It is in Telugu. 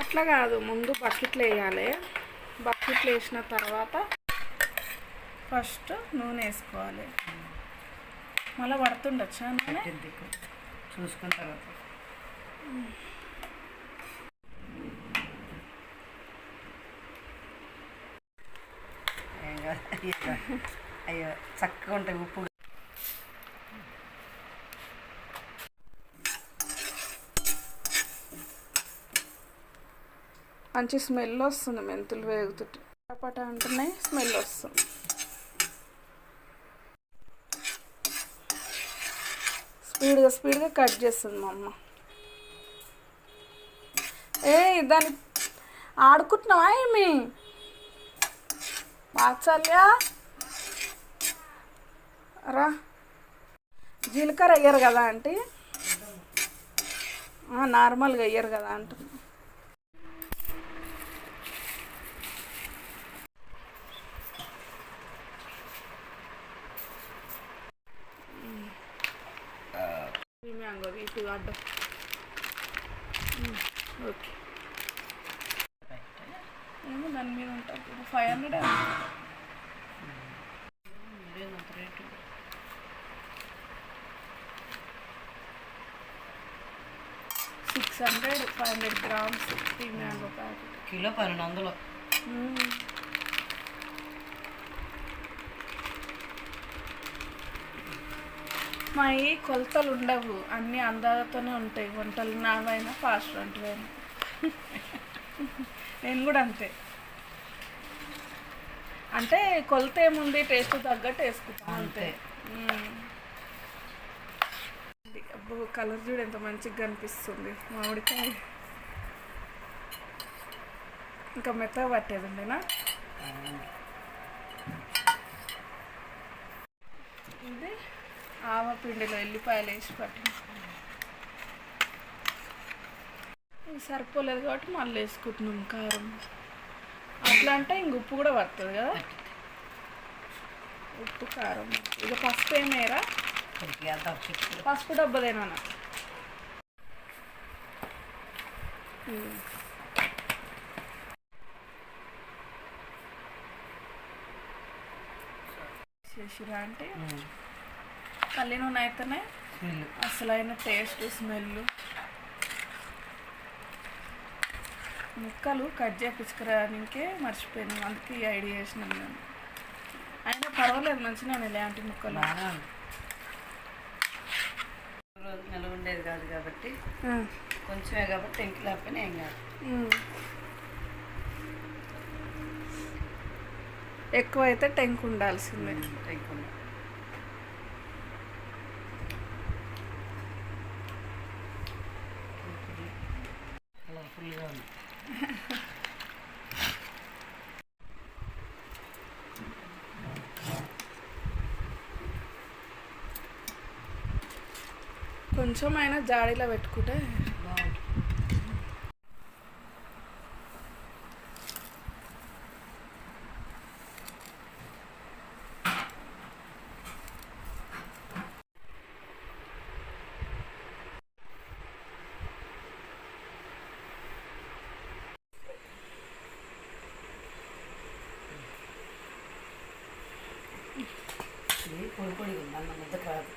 అట్లా కాదు, ముందు బకెట్లో వేయాలి. బకెట్లో వేసిన తర్వాత ఫస్ట్ నూనె వేసుకోవాలి. మళ్ళీ పడుతుండొచ్చా నూనె? చూసుకున్న తర్వాత అయ్యో చక్కగా ఉంటాయి ఉప్పు. మంచి స్మెల్ వస్తుంది, మెంతులు వేగుతుంటే పట అంటున్నాయి, స్మెల్ వస్తుంది. స్పీడ్గా కట్ చేస్తుంది మా అమ్మ. దాన్ని ఆడుకుంటున్నావా ఏమి? వాత్సల్యా రా. జీలకర్ర వేయరు కదా ఆంటీ? నార్మల్గా వేయరు కదా అంటున్నా. మ్యాంగో ఇటు అడ్డం. ఓకే, ఏమో దాని మీద ఉంటుంది. 500 రేటు. 600, 500 grams ఈ మ్యాంగో ప్యాకెట్. కిలో 1200. మా ఈ కొలతలు ఉండవు, అన్నీ అందాలతోనే ఉంటాయి వంటలు. నావైనా ఫాస్ట్ వంటలైనా. నేను కూడా అంతే. అంటే కొలత ఏముంది, టేస్ట్ తగ్గట్టు వేసుకుంటాం అంతే. అబ్బో, కలర్ చూడు ఎంత మంచిగా కనిపిస్తుంది మామిడికాయ. ఇంకా మెత్తగా పట్టేది ఉండేనా? ఇది ఆవపిండిలో ఎల్లిపాయలు వేసి పట్టిన. ఇది సరిపోలేదు కాబట్టి మళ్ళీ వేసుకుంటున్నాం కారం. అట్లా అంటే ఇంక ఉప్పు కూడా పడుతుంది కదా, ఉప్పు కారం. ఇక పసుపు ఏమేరా? పసుపు డబ్బదేనా? చేసిరా అంటే పల్లి నూనె అయితేనే అసలైన టేస్ట్, స్మెల్. ముక్కలు కట్ చేయించుకురానికే మర్చిపోయాను, అందుకే ఈ ఐడియా చేసినాను నేను. అయినా పర్వాలేదు, మంచిగా ఇలాంటి ముక్కలు. రోజు నిలవ ఉండేది కాదు కాబట్టి కొంచెమే కాబట్టి టెంకి లేకపోయినా ఏం కాదు. ఎక్కువ అయితే టెంక్ ఉండాల్సిందే. టెంక్ ఉండాలి. కలర్ఫుల్గా ఉంది. కొంచెం అయినా జాడీలో పెట్టుకుంటే బాగుంటుంది. పొడి పొడి ఉంది, అన్న ముద్ద కాదు.